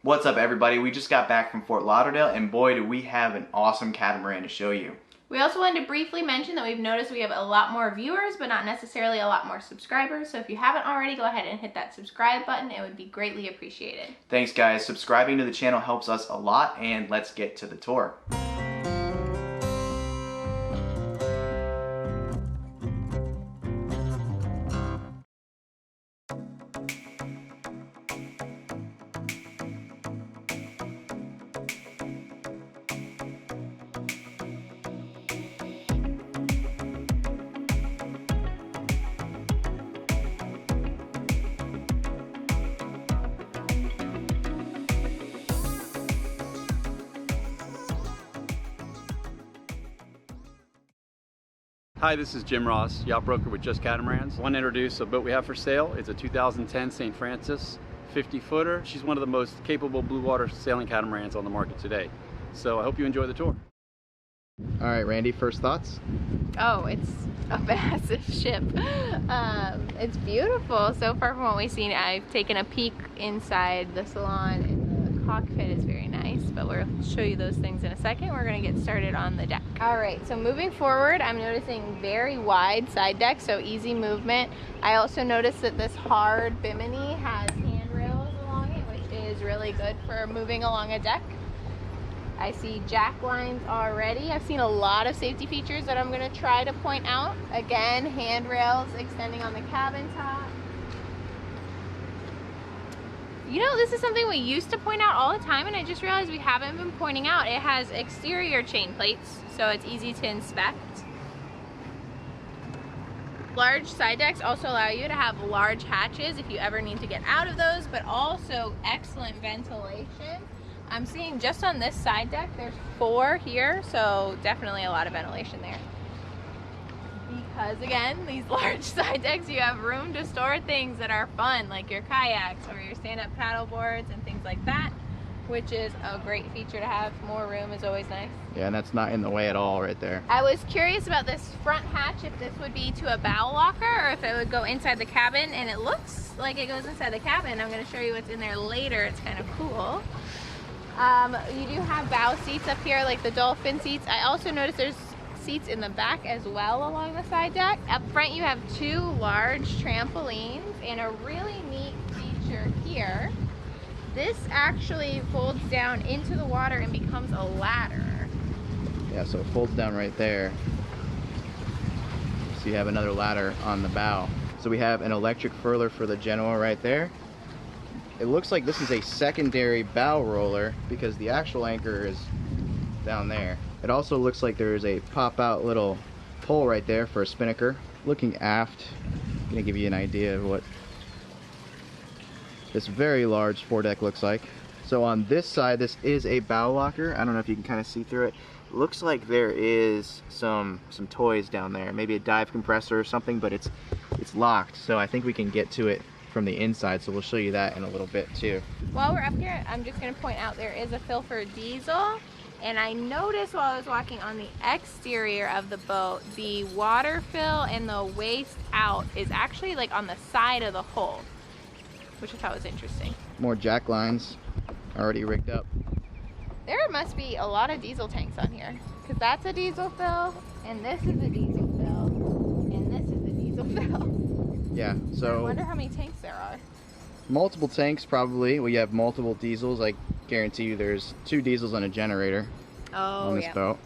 What's up, everybody? We just got back from Fort Lauderdale, and boy, do we have an awesome catamaran to show you. We also wanted to briefly mention that we've noticed we have a lot more viewers, but not necessarily a lot more subscribers. So if you haven't already, go ahead and hit that subscribe button. It would be greatly appreciated. Thanks, guys. Subscribing to the channel helps us a lot, and let's get to the tour. Hi, this is Jim Ross, yacht broker with Just Catamarans. I want to introduce a boat we have for sale. It's a 2010 St. Francis 50-footer. She's one of the most capable blue water sailing catamarans on the market today. So I hope you enjoy the tour. All right, Randy, first thoughts? Oh, it's a massive ship. It's beautiful. So far from what we've seen, I've taken a peek inside the Salon, and the cockpit is very nice, but we'll show you those things in a second. We're gonna get started on the deck. All right, so moving forward, I'm noticing very wide side deck, so easy movement. I also noticed that this hard bimini has handrails along it, which is really good for moving along a deck. I see jack lines already. I've seen a lot of safety features that I'm gonna try to point out. Again, handrails extending on the cabin top. You know, this is something we used to point out all the time, and I just realized we haven't been pointing out. It has exterior chain plates, so it's easy to inspect. Large side decks also allow you to have large hatches if you ever need to get out of those, but also excellent ventilation. I'm seeing just on this side deck, there's 4 here, so definitely a lot of ventilation there. Because again, these large side decks, you have room to store things that are fun, like your kayaks or your stand-up paddle boards and things like that, which is a great feature to have. More room is always nice. Yeah, and that's not in the way at all right there. I was curious about this front hatch, if this would be to a bow locker or if it would go inside the cabin, and it looks like it goes inside the cabin. I'm going to show you what's in there later. It's kind of cool. You do have bow seats up here, like the dolphin seats. I also noticed there's seats in the back as well along the side deck. Up front you have 2 large trampolines, and a really neat feature here, this actually folds down into the water and becomes a ladder. Yeah, so it folds down right there. So you have another ladder on the bow. So we have an electric furler for the Genoa right there. It looks like this is a secondary bow roller because the actual anchor is down there. It also looks like there's a pop-out little pole right there for a spinnaker. Looking aft, I'm gonna give you an idea of what this very large foredeck looks like. So on this side, this is a bow locker. I don't know if you can kind of see through it. Looks like there is some toys down there, maybe a dive compressor or something, but it's locked. So I think we can get to it from the inside, so we'll show you that in a little bit too. While we're up here, I'm just going to point out there is a fill for diesel, and I noticed while I was walking on the exterior of the boat, the water fill and the waste out is actually like on the side of the hull, which I thought was interesting. More jack lines already rigged up. There must be a lot of diesel tanks on here, because that's a diesel fill, and this is a diesel fill, and this is a diesel fill. Yeah, so I wonder how many tanks there are. Multiple tanks probably. We have multiple diesels. I guarantee you there's 2 diesels on a generator on this boat.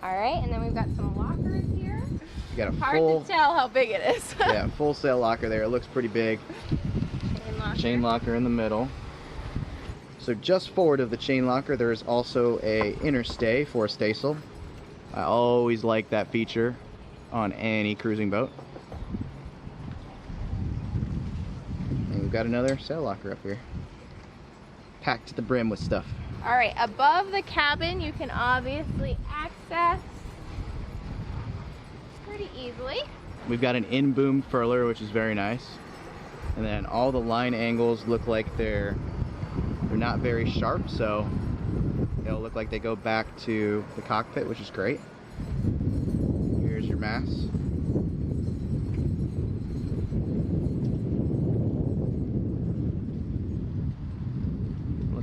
All right, and then we've got some lockers here. You got a Hard to tell how big it is. Yeah, full sail locker there. It looks pretty big. Chain locker in the middle. So just forward of the chain locker, there is also a inner stay for a staysail. I always like that feature on any cruising boat. And we've got another sail locker up here, packed to the brim with stuff. All right, above the cabin, you can obviously access pretty easily. We've got an in-boom furler, which is very nice. And then all the line angles look like they're not very sharp, so they'll look like they go back to the cockpit, which is great. Here's your mast.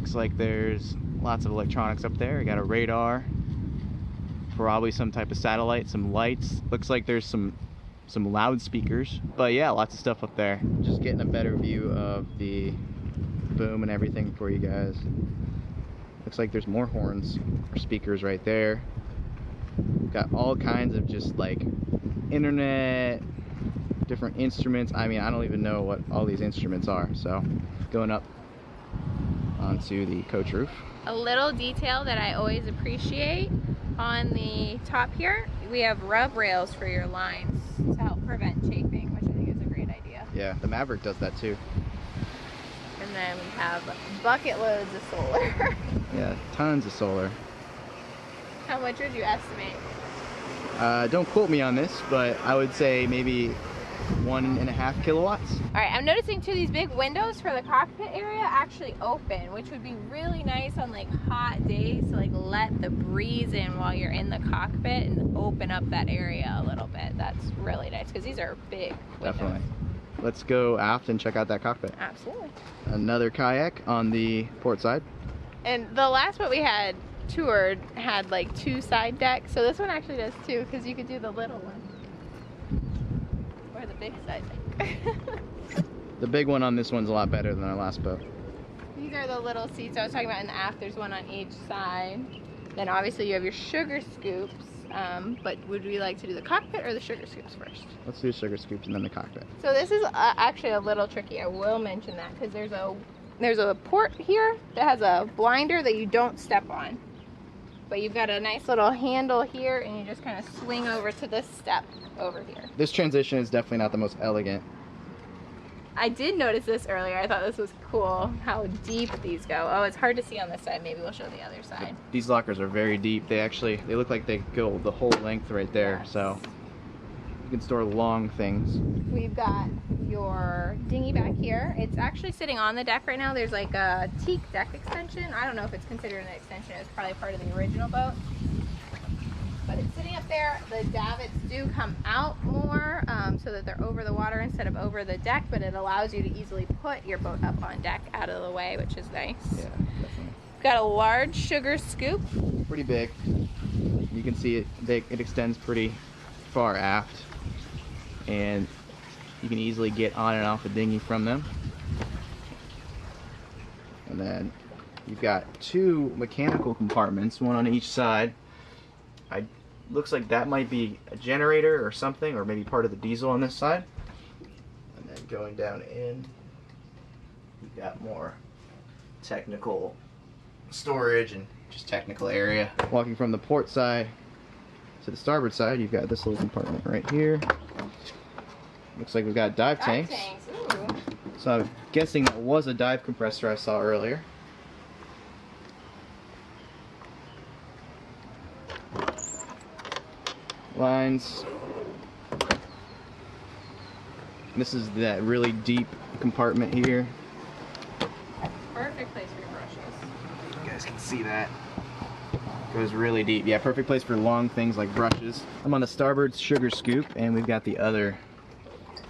Looks like there's lots of electronics up there. You got a radar, probably some type of satellite, some lights. Looks like there's some loudspeakers. But yeah, lots of stuff up there. Just getting a better view of the boom and everything for you guys. Looks like there's more horns or speakers right there. Got all kinds of just like internet, different instruments. I mean, I don't even know what all these instruments are. So going up onto the coach roof. A little detail that I always appreciate on the top here, we have rub rails for your lines to help prevent chafing, which I think is a great idea. Yeah, the Maverick does that too. And then we have bucket loads of solar. Yeah, tons of solar. How much would you estimate? Don't quote me on this, but I would say maybe 1.5 kilowatts. All right, I'm noticing too these big windows for the cockpit area actually open, which would be really nice on like hot days to like let the breeze in while you're in the cockpit and open up that area a little bit. That's really nice because these are big windows. Definitely. Let's go aft and check out that cockpit. Absolutely. Another kayak on the port side. And the last one we had toured had like 2 side decks, so this one actually does too, because you could do the little one or the big side deck. The big one on this one's a lot better than our last boat. These are the little seats I was talking about in the aft. There's one on each side. Then obviously you have your sugar scoops, but would we like to do the cockpit or the sugar scoops first? Let's do sugar scoops and then the cockpit. So this is actually a little tricky. I will mention that because there's a port here that has a blinder that you don't step on. But you've got a nice little handle here and you just kind of swing over to this step over here. This transition is definitely not the most elegant. I did notice this earlier. I thought this was cool, how deep these go. Oh, it's hard to see on this side. Maybe we'll show the other side. These lockers are very deep. They look like they go the whole length right there. Yes. So you can store long things. We've got your dinghy back here. It's actually sitting on the deck right now. There's like a teak deck extension. I don't know if it's considered an extension. It's probably part of the original boat. But it's sitting up there. The davits do come out more so that they're over the water instead of over the deck, but it allows you to easily put your boat up on deck out of the way, which is nice. Yeah, definitely. Got a large sugar scoop. Pretty big. You can see it extends pretty far aft, and you can easily get on and off the dinghy from them. And then you've got 2 mechanical compartments, one on each side. Looks like that might be a generator or something, or maybe part of the diesel on this side. And then going down in, you've got more technical storage and just technical area. Walking from the port side to the starboard side, you've got this little compartment right here. Looks like we've got dive tanks. Ooh. So I'm guessing that was a dive compressor I saw earlier. Lines. This is that really deep compartment here. Perfect place for your brushes. You guys can see that. Goes really deep. Yeah, perfect place for long things like brushes. I'm on the starboard sugar scoop, and we've got the other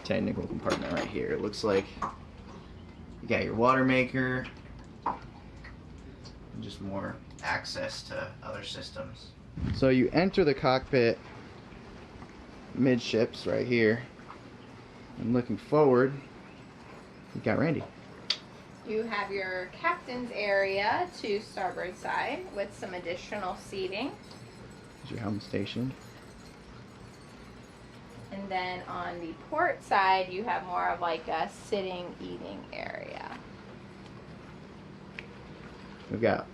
technical compartment right here. It looks like you got your water maker, and just more access to other systems. So you enter the cockpit midships right here, and looking forward, you've got Randy. You have your captain's area to starboard side with some additional seating. There's your Helm Station. And then on the port side, you have more of like a sitting, eating area. We've got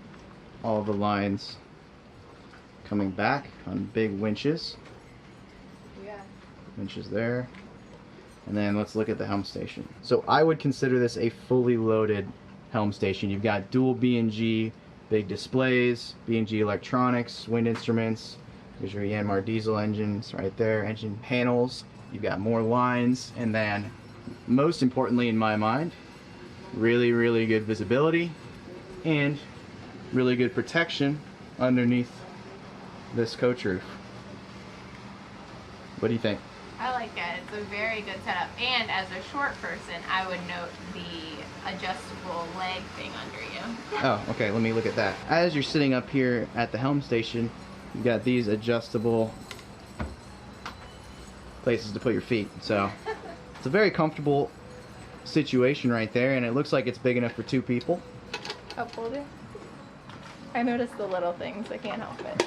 all the lines coming back on big winches. Yeah. Winches there. And then let's look at the Helm Station. So I would consider this a fully loaded Helm Station. You've got dual B&G, big displays, B&G electronics, wind instruments. There's your Yanmar diesel engines right there, engine panels. You've got more lines, and then most importantly in my mind, really, really good visibility and really good protection underneath this coach roof. What do you think? I like it. It's a very good setup. And as a short person, I would note the adjustable leg thing under you. Oh, okay, let me look at that. As you're sitting up here at the Helm Station, you got these adjustable places to put your feet. So it's a very comfortable situation right there, and it looks like it's big enough for 2 people. Cup holder. I noticed the little things. I can't help it.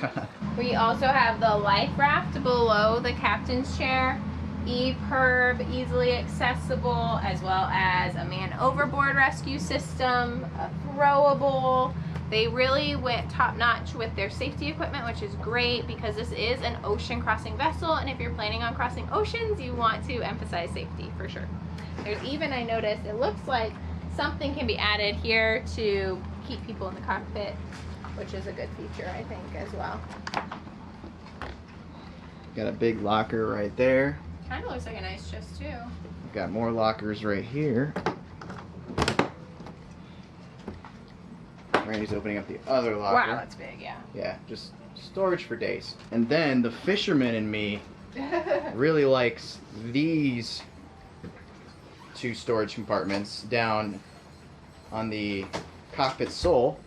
We also have the life raft below the captain's chair. EPIRB, easily accessible, as well as a man overboard rescue system, a throwable. They really went top notch with their safety equipment, which is great because this is an ocean crossing vessel, and if you're planning on crossing oceans, you want to emphasize safety for sure. There's even, I noticed, it looks like something can be added here to keep people in the cockpit, which is a good feature, I think, as well. Got a big locker right there. Kind of looks like a nice chest too. Got more lockers right here. Randy's opening up the other locker. Wow, that's big, yeah. Yeah, just storage for days. And then the fisherman in me really likes these 2 storage compartments down on the cockpit sole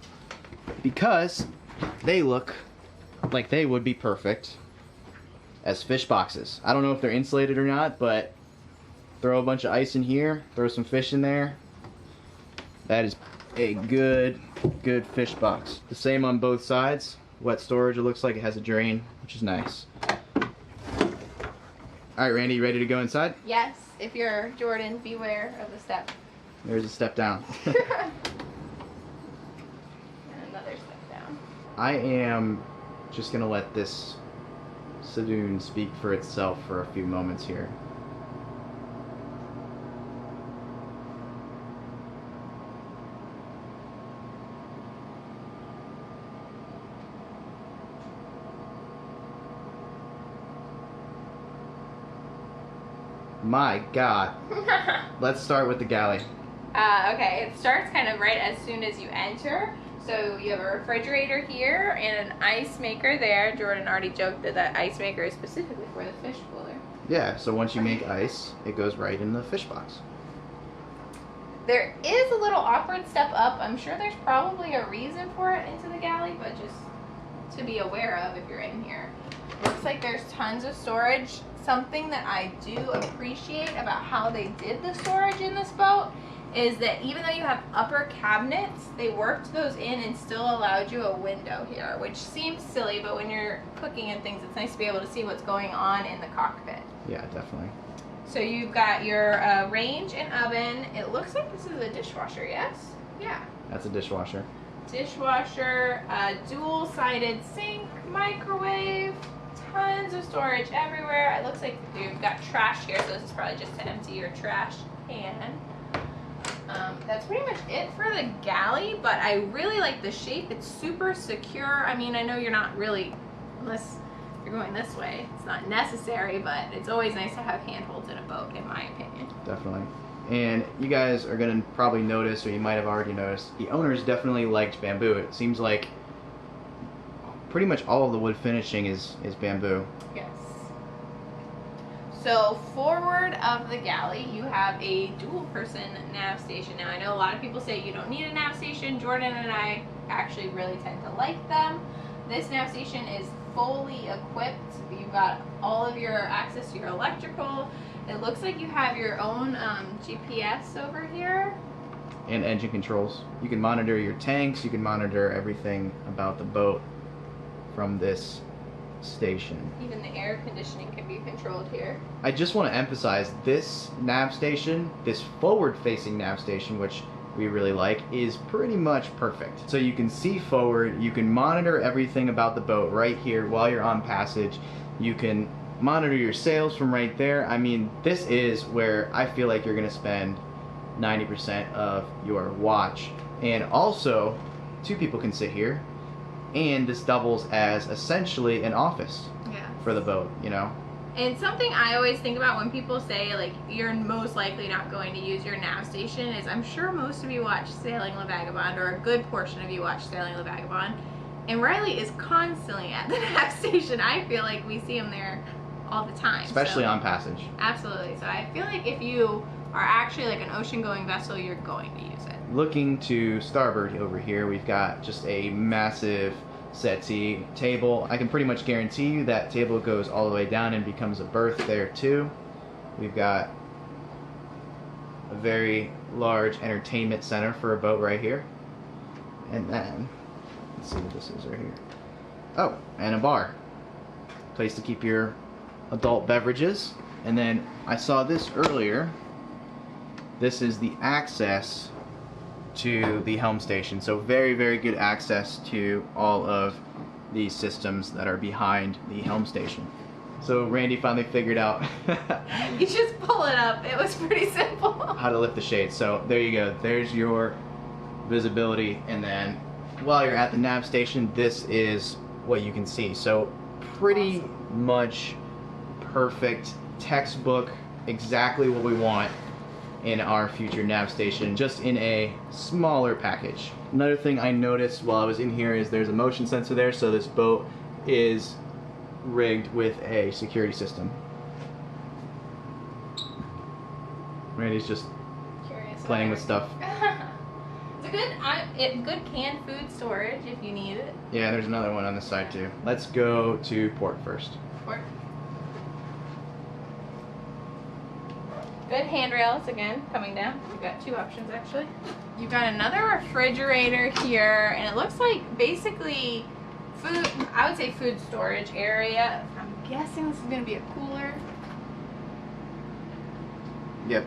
because they look like they would be perfect as fish boxes. I don't know if they're insulated or not, but throw a bunch of ice in here, throw some fish in there. That is a good fish box. The same on both sides. Wet storage, it looks like it has a drain, which is nice. Alright, Randy, you ready to go inside? Yes, if you're Jordan, beware of the step. There's a step down. And another step down. I am just gonna let this saloon speak for itself for a few moments here. My God. Let's start with the galley. Okay, it starts kind of right as soon as you enter. So you have a refrigerator here and an ice maker there. Jordan already joked that that ice maker is specifically for the fish cooler. Yeah, so once you make ice, it goes right in the fish box. There is a little awkward step up. I'm sure there's probably a reason for it into the galley, but just to be aware of if you're in here. Looks like there's tons of storage. Something that I do appreciate about how they did the storage in this boat is that even though you have upper cabinets, they worked those in and still allowed you a window here, which seems silly, but when you're cooking and things, it's nice to be able to see what's going on in the cockpit. Yeah, definitely. So you've got your range and oven. It looks like this is a dishwasher, yes? Yeah. That's a dishwasher. Dishwasher, dual-sided sink, microwave, tons of storage everywhere. It looks like you've got trash here, so this is probably just to empty your trash can. That's pretty much it for the galley, but I really like the shape. It's super secure. I mean, I know you're not really, unless you're going this way, it's not necessary, but it's always nice to have handholds in a boat, in my opinion. Definitely. And you guys are going to probably notice, or you might have already noticed, the owners definitely liked bamboo. It seems like pretty much all of the wood finishing is bamboo. Yes. So forward of the galley, you have a dual-person nav station. Now, I know a lot of people say you don't need a nav station. Jordan and I actually really tend to like them. This nav station is fully equipped. You've got all of your access to your electrical. It looks like you have your own GPS over here. And engine controls. You can monitor your tanks, you can monitor everything about the boat from this station. Even the air conditioning can be controlled here. I just want to emphasize this nav station, this forward-facing nav station, which we really like, is pretty much perfect. So you can see forward, you can monitor everything about the boat right here while you're on passage. You can monitor your sails from right there. I mean, this is where I feel like you're going to spend 90% of your watch. And also, 2 people can sit here, and this doubles as essentially an office for the boat, you know? And something I always think about when people say, like, you're most likely not going to use your nav station is I'm sure most of you watch Sailing La Vagabond, or a good portion of you watch Sailing La Vagabond, and Riley is constantly at the nav station. I feel like we see him there all the time. Especially so, on passage. Absolutely. So I feel like if you are actually like an ocean-going vessel, you're going to use it. Looking to starboard over here, we've got just a massive settee table. I can pretty much guarantee you that table goes all the way down and becomes a berth there too. We've got a very large entertainment center for a boat right here. And then, let's see what this is right here. Oh, and a bar. Place to keep your adult beverages. And then I saw this earlier. This is the access to the Helm Station. So very, very good access to all of these systems that are behind the Helm Station. So Randy finally figured out You just pull it up. It was pretty simple. how to lift the shades. So there you go. There's your visibility. And then while you're at the Nav Station, this is what you can see. So pretty much perfect, textbook, exactly what we want in our future Nav Station, just in a smaller package. Another thing I noticed while I was in here is there's a motion sensor there, so this boat is rigged with a security system. Randy's just Curious. playing with stuff. It's a good canned food storage if you need it. Yeah, there's another one on this side too. Let's go to port first. Port. Good handrails again coming down. You've got two options actually. You've got another refrigerator here, and it looks like basically food. I would say food storage area. I'm guessing this is going to be a cooler. Yep,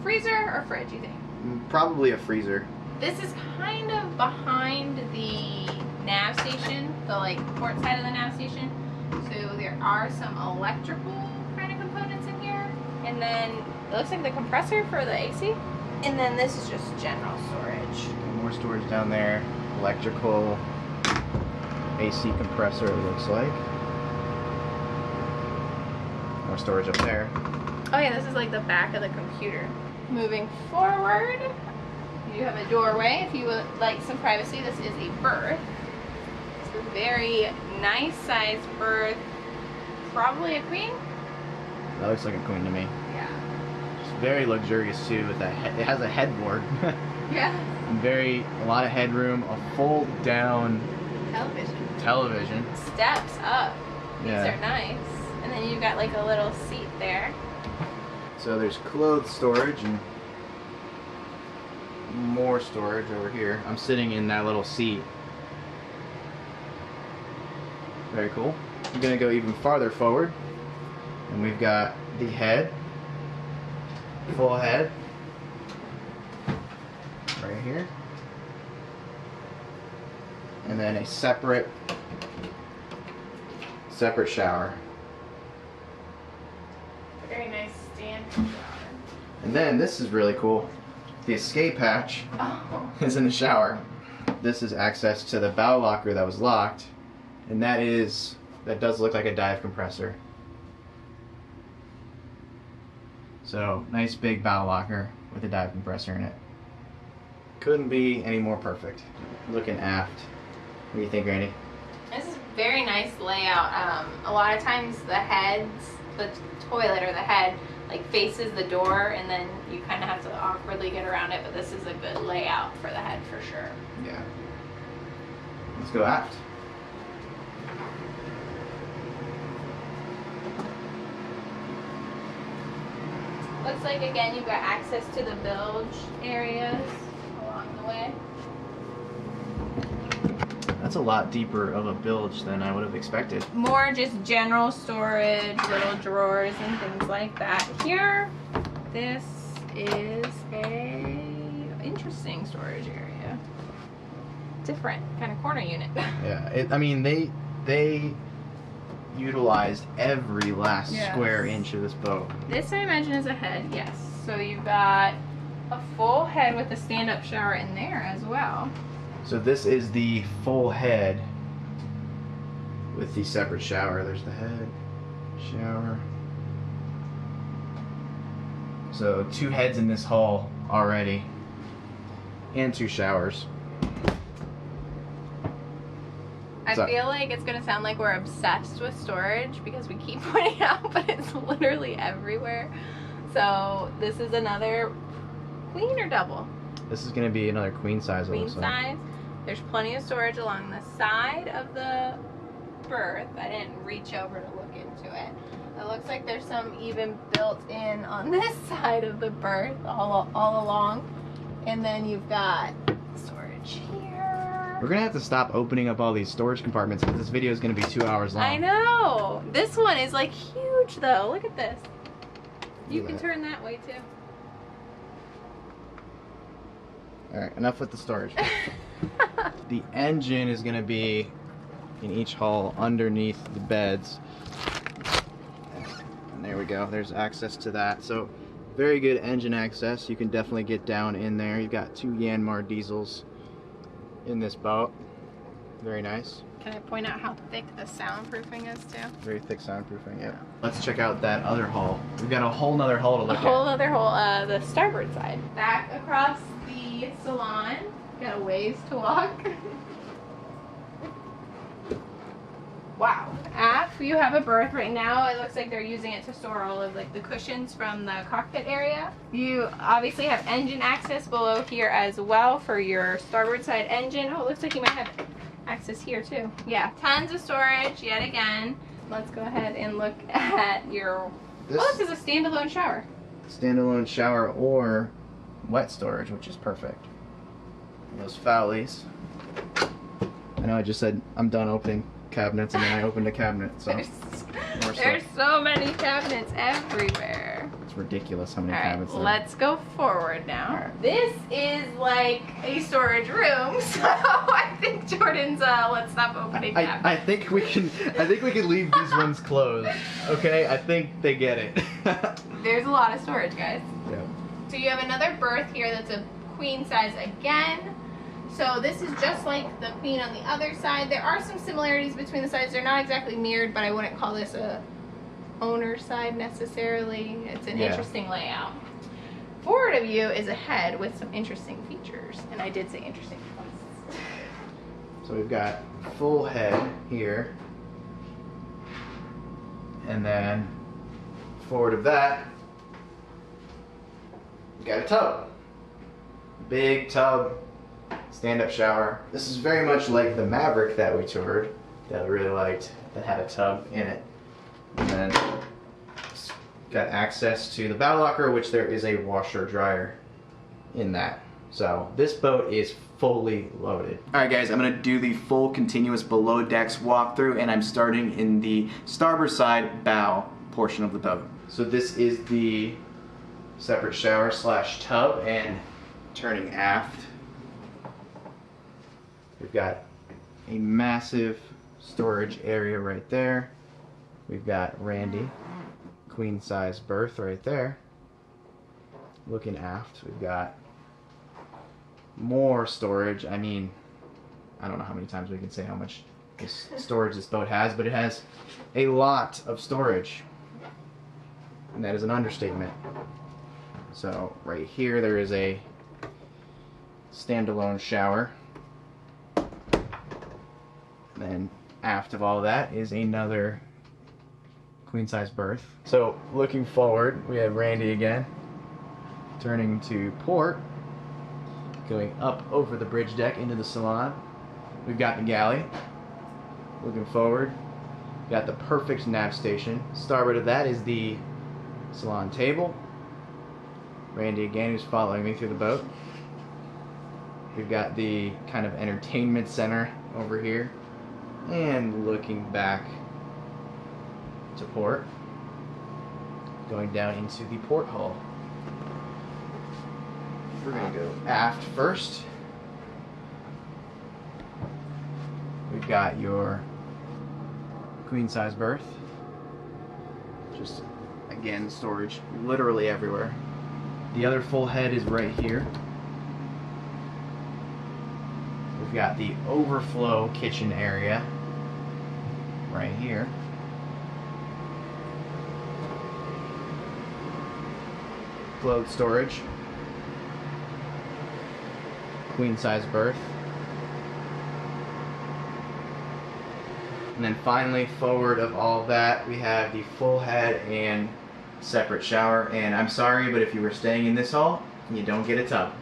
Freezer or fridge, you think? probably a freezer. This is kind of behind the Nav Station, the like port side of the Nav Station. So there are some electrical kind of components in here. And then it looks like the compressor for the AC. And then this is just general storage. More storage down there. Electrical, AC compressor it looks like. More storage up there. Oh yeah, this is like the back of the computer. Moving forward, you have a doorway if you would like some privacy. This is a berth. It's a very nice sized berth. Probably a queen. That looks like a queen to me. Yeah. It's very luxurious too with that it has a headboard. Yeah. A lot of headroom, a fold down television. Steps up. Yeah. These are nice. And then you've got like a little seat there. So there's clothes storage and more storage over here. I'm sitting in that little seat. Very cool. I'm gonna go even farther forward, and we've got the head, full head, right here, and then a separate shower. Very nice stand shower. And then this is really cool. The escape hatch Oh. is in the shower. This is access to the bow locker that was locked, and that does look like a dive compressor. So nice big bow locker with a dive compressor in it. Couldn't be any more perfect. Looking aft. What do you think, Randy? This is a very nice layout. A lot of times the toilet or the head like faces the door, and then you kind of have to awkwardly get around it, but this is a good layout for the head for sure. Yeah. Let's go aft. Looks like again you've got access to the bilge areas along the way. That's a lot deeper of a bilge than I would have expected. More just general storage, little drawers and things like that. Here, this is a interesting storage area. Different kind of corner unit. Yeah, I mean they utilized every last square inch of this boat. This I imagine is a head, yes. So you've got a full head with a stand-up shower in there as well. So this is the full head with the separate shower. There's the head, shower. So 2 heads in this hull already, and 2 showers. I I feel like it's gonna sound like we're obsessed with storage because we keep pointing out, but it's literally everywhere. So this is another queen or double? This is gonna be another queen size. Queen size. There's plenty of storage along the side of the berth. I didn't reach over to look into it. It looks like there's some even built in on this side of the berth all along. And then you've got storage here. We're gonna have to stop opening up all these storage compartments because this video is gonna be 2 hours long. I know. This one is like huge though. Look at this. You can turn that way too. Alright, enough with the storage. The engine is gonna be in each hull underneath the beds. And there we go. There's access to that. So very good engine access. You can definitely get down in there. You've got 2 Yanmar diesels in this boat. Very nice. Can I point out how thick the soundproofing is too? Very thick soundproofing, yeah. Let's check out that other hull. We've got a whole nother hull to look at. A whole other hull, the starboard side. Back across the Salon. Got a ways to walk. Wow. Aft, you have a berth right now. It looks like they're using it to store all of like the cushions from the cockpit area. You obviously have engine access below here as well for your starboard side engine. Oh, it looks like you might have access here too. Yeah, tons of storage yet again. Let's go ahead and look at your, this is a standalone shower. Standalone shower or wet storage, which is perfect. And those Fowlies. I know I just said I'm done opening cabinets and then I opened a cabinet, so there's so many cabinets everywhere. It's ridiculous how many cabinets there are. Let's go forward now. This is like a storage room, so I think Jordan's let's stop opening cabinets. I think we can leave these ones closed. Okay? I think they get it. There's a lot of storage, guys. Yeah. So you have another berth here that's a queen size again. So this is just like the queen on the other side. There are some similarities between the sides. They're not exactly mirrored, but I wouldn't call this a owner side necessarily. It's an interesting layout. Forward of you is a head with some interesting features, and I did say interesting ones. So we've got full head here, and then forward of that, we got a tub. Big tub. Stand-up shower. This is very much like the Maverick that we toured, that I really liked, that had a tub in it. And then it's got access to the bow locker, which there is a washer dryer in that. So this boat is fully loaded. Alright guys, I'm going to do the full continuous below decks walkthrough, and I'm starting in the starboard side bow portion of the boat. So this is the separate shower / tub, and turning aft, we've got a massive storage area right there. We've got Randy, queen size berth right there. Looking aft, we've got more storage. I mean, I don't know how many times we can say how much storage this boat has, but it has a lot of storage. And that is an understatement. So right here there is a standalone shower. Then aft of all that is another queen size berth. So looking forward, we have Randy again, turning to port, going up over the bridge deck into the Salon. We've got the Galley. Looking forward, got the perfect Nav Station. Starboard of that is the Salon table. Randy again, who's following me through the boat. We've got the kind of entertainment center over here. And looking back to port, going down into the port hull. We're going to go aft first. We've got your queen size berth. Just, again, storage literally everywhere. The other full head is right here. We've got the overflow kitchen area right here. Clothes storage. Queen size berth. And then finally, forward of all of that, we have the full head and separate shower. And I'm sorry, but if you were staying in this hall, you don't get a tub.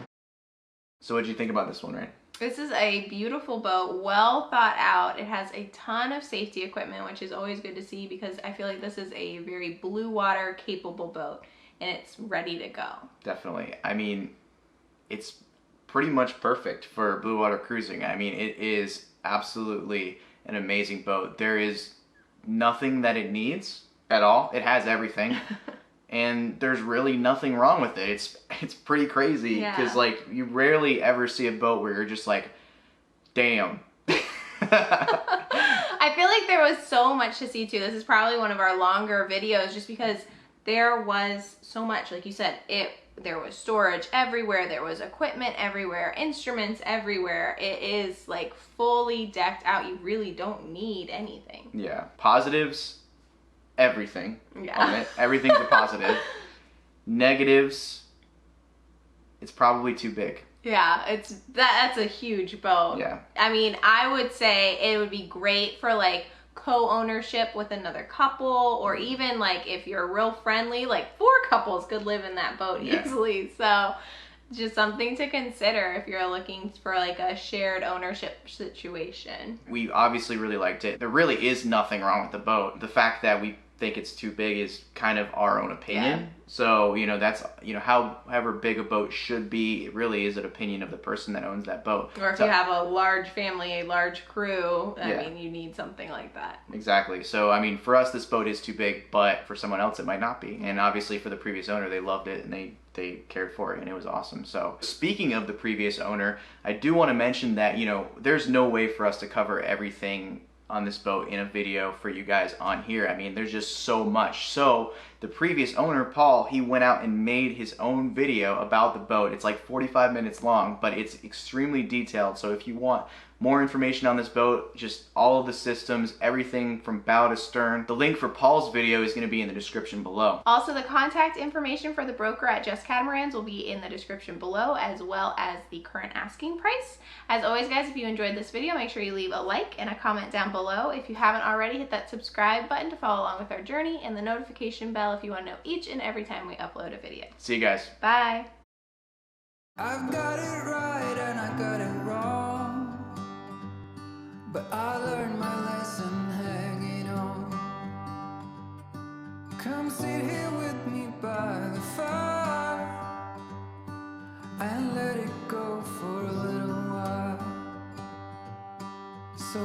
So what did you think about this one, Rain? This is a beautiful boat, well thought out. It has a ton of safety equipment, which is always good to see because I feel like this is a very blue water capable boat and it's ready to go. Definitely. I mean, it's pretty much perfect for blue water cruising. I mean, it is absolutely an amazing boat. There is nothing that it needs at all. It has everything. And there's really nothing wrong with it. It's pretty crazy because like you rarely ever see a boat where you're just like, damn. I feel like there was so much to see too. This is probably one of our longer videos just because there was so much. Like you said, there was storage everywhere, there was equipment everywhere, instruments everywhere. It is like fully decked out. You really don't need anything. Yeah. Positives, everything on it. Everything's a positive. Negatives, it's probably too big. Yeah, that's a huge boat. Yeah. I mean, I would say it would be great for like co-ownership with another couple, or even like if you're real friendly, like 4 couples could live in that boat easily. So just something to consider if you're looking for like a shared ownership situation. We obviously really liked it. There really is nothing wrong with the boat. The fact that we think it's too big is kind of our own opinion. Yeah. So, you know, that's, you know, however big a boat should be, it really is an opinion of the person that owns that boat. Or if you have a large family, a large crew, I mean, you need something like that. Exactly. So, I mean, for us, this boat is too big, but for someone else, it might not be. And obviously for the previous owner, they loved it and they cared for it and it was awesome. So speaking of the previous owner, I do want to mention that, you know, there's no way for us to cover everything on this boat in a video for you guys on here. I mean, there's just so much. So the previous owner, Paul, he went out and made his own video about the boat. It's like 45 minutes long, but it's extremely detailed. So if you want more information on this boat, just all of the systems, everything from bow to stern, the link for Paul's video is going to be in the description below. Also, the contact information for the broker at Just Catamarans will be in the description below, as well as the current asking price. As always, guys, if you enjoyed this video, make sure you leave a like and a comment down below. If you haven't already, hit that subscribe button to follow along with our journey, and the notification bell if you want to know each and every time we upload a video. See you guys. Bye. I've got it right and I got it wrong, but I learned my lesson hanging on. Come sit here with me by the fire.